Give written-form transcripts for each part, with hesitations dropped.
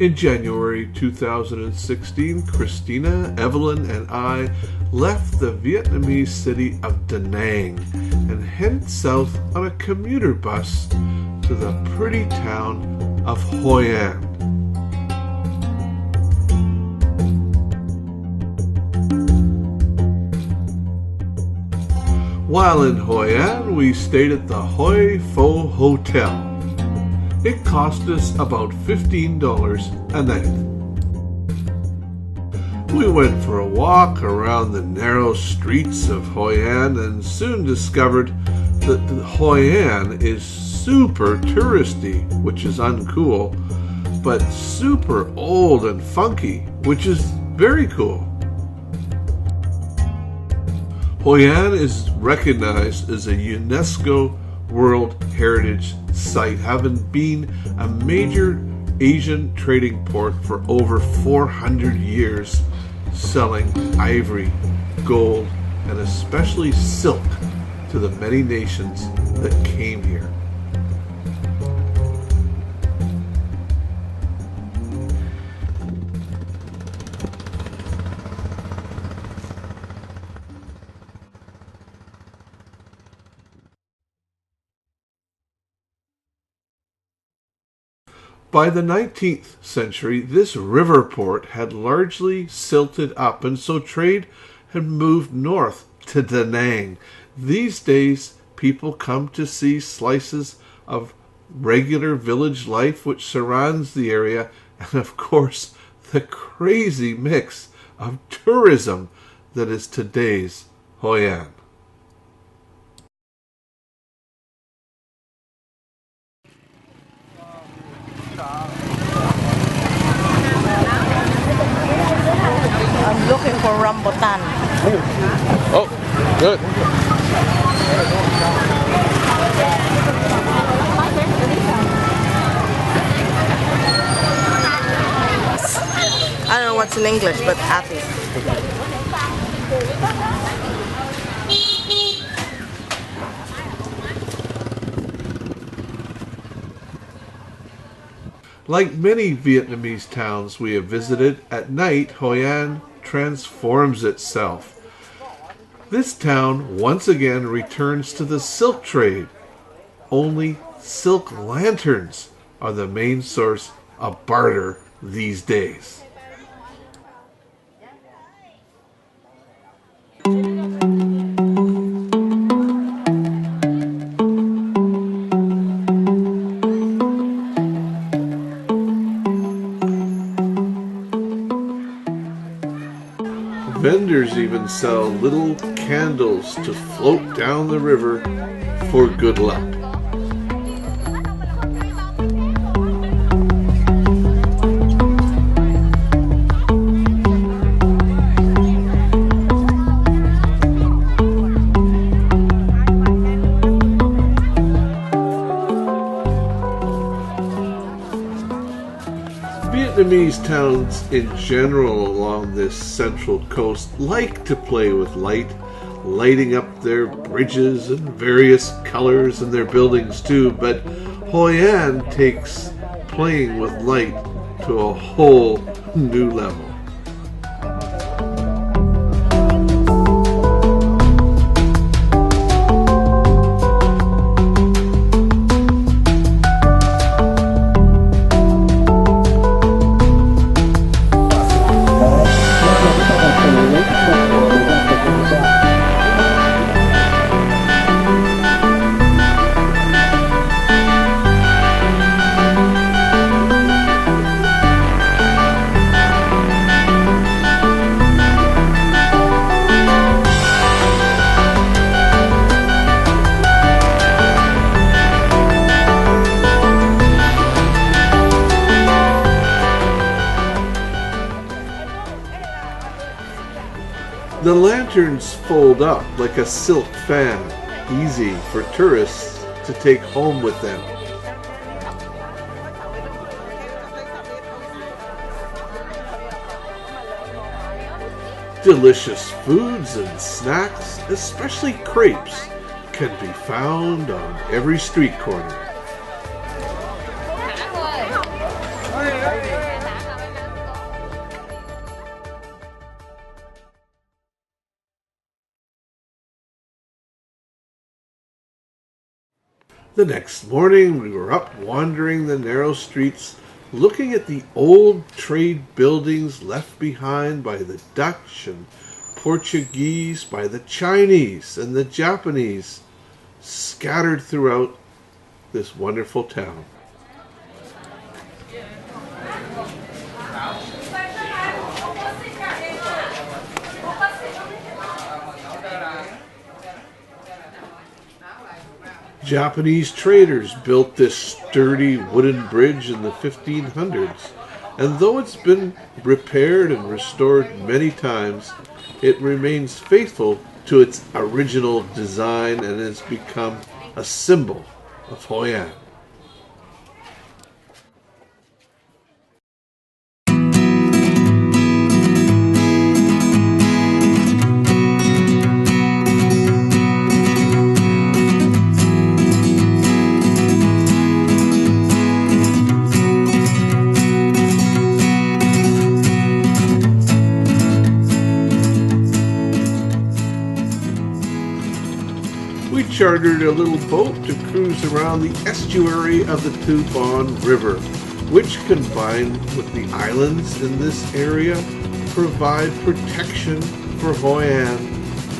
In January 2016, Cristina, Evelyn and I left the Vietnamese city of Danang and headed south on a commuter bus to the pretty town of Hoi An. While in Hoi An, we stayed at the Hoi Pho Hotel. It cost us about $15 a night. We went for a walk around the narrow streets of Hoi An and soon discovered that Hoi An is super touristy, which is uncool, but super old and funky, which is very cool. Hoi An is recognized as a UNESCO World Heritage Site, having been a major Asian trading port for over 400 years, selling ivory, gold, and especially silk to the many nations that came here. By the 19th century, this river port had largely silted up, and so trade had moved north to Danang. These days, people come to see slices of regular village life which surrounds the area, and of course, the crazy mix of tourism that is today's Hoi An. I'm looking for rambutan. Oh, good. I don't know what's in English, but ati. Like many Vietnamese towns we have visited, at night Hoi An transforms itself. This town once again returns to the silk trade. Only silk lanterns are the main source of barter these days. Vendors even sell little candles to float down the river for good luck. Vietnamese towns in general along this central coast like to play with light, lighting up their bridges and various colors in their buildings too, but Hoi An takes playing with light to a whole new level. The lanterns fold up like a silk fan, easy for tourists to take home with them. Delicious foods and snacks, especially crepes, can be found on every street corner. The next morning we were up wandering the narrow streets, looking at the old trade buildings left behind by the Dutch and Portuguese, by the Chinese and the Japanese, scattered throughout this wonderful town. Japanese traders built this sturdy wooden bridge in the 1500s, and though it's been repaired and restored many times, it remains faithful to its original design and has become a symbol of Hoi An. We chartered a little boat to cruise around the estuary of the Tu Bon River, which, combined with the islands in this area, provide protection for Hoi An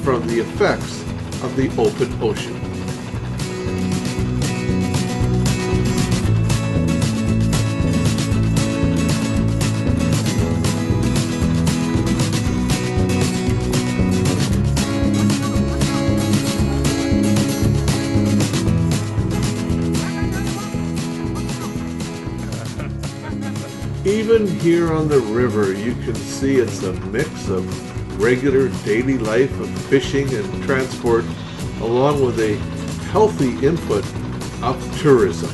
from the effects of the open ocean. Even here on the river, you can see it's a mix of regular daily life of fishing and transport, along with a healthy input of tourism.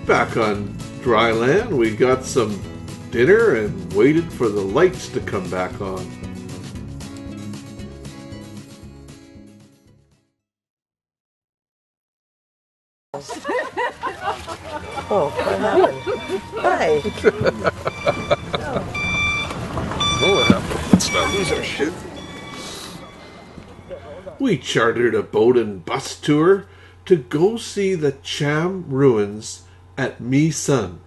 Back on dry land, we got some dinner and waited for the lights to come back on. Oh, what happened? Hi. Oh, what happened? Let's not lose our shit. We chartered a boat and bus tour to go see the Cham ruins at Mi Sun.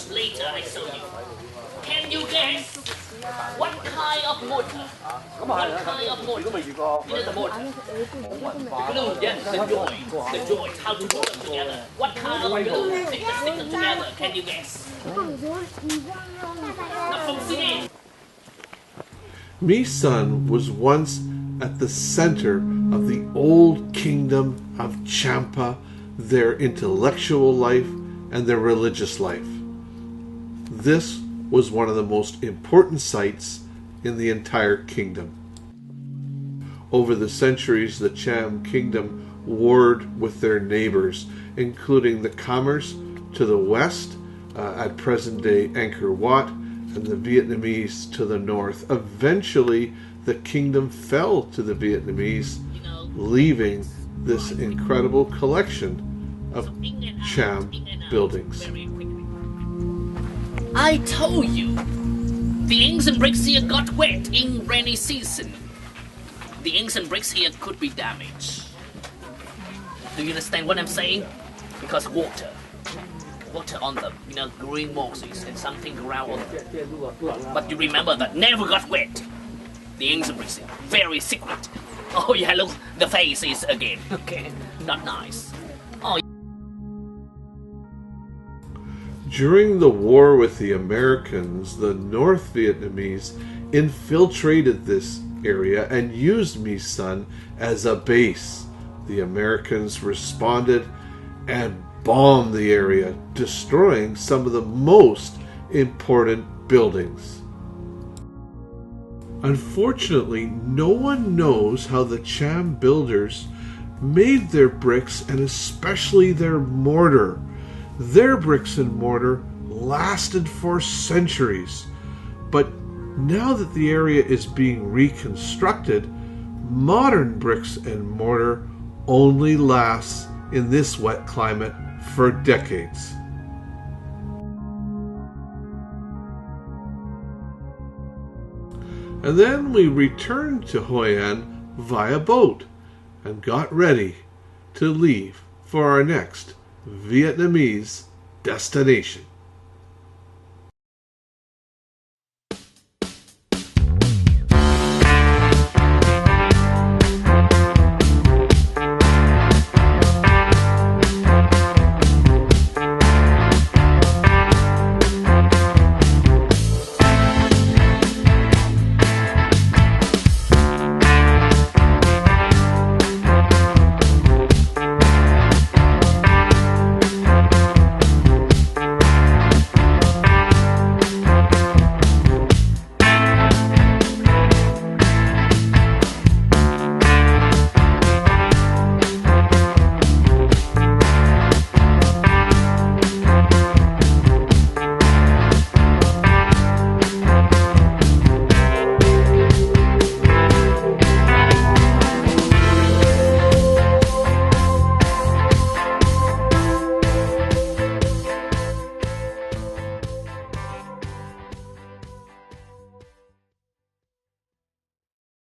Later I show you. Can you guess what kind of mood? What kind of mood? You know the mood? Glue, yes, the joint, how to put them together. What kind of glue stick them together? Can you guess? Mi Sun was once at the center of the old kingdom of Champa, their intellectual life and their religious life. This was one of the most important sites in the entire kingdom. Over the centuries, the Cham kingdom warred with their neighbors, including the Khmers to the west, at present-day Angkor Wat, and the Vietnamese to the north. Eventually, the kingdom fell to the Vietnamese, leaving this incredible collection of Cham buildings. I told you, the ancient bricks here got wet in rainy season. The ancient bricks here could be damaged. Do you understand what I'm saying? Because water water on them, green mosses and something around on them. But you remember that never got wet. The answer is very secret. Oh yeah, look, the faces again. Okay, not nice. Oh. During the war with the Americans, the North Vietnamese infiltrated this area and used My Son as a base. The Americans responded and bombed the area, destroying some of the most important buildings. Unfortunately, no one knows how the Cham builders made their bricks and especially their mortar. Their bricks and mortar lasted for centuries. But now that the area is being reconstructed, modern bricks and mortar only lasts in this wet climate for decades. And then we returned to Hoi An via boat and got ready to leave for our next Vietnamese destination.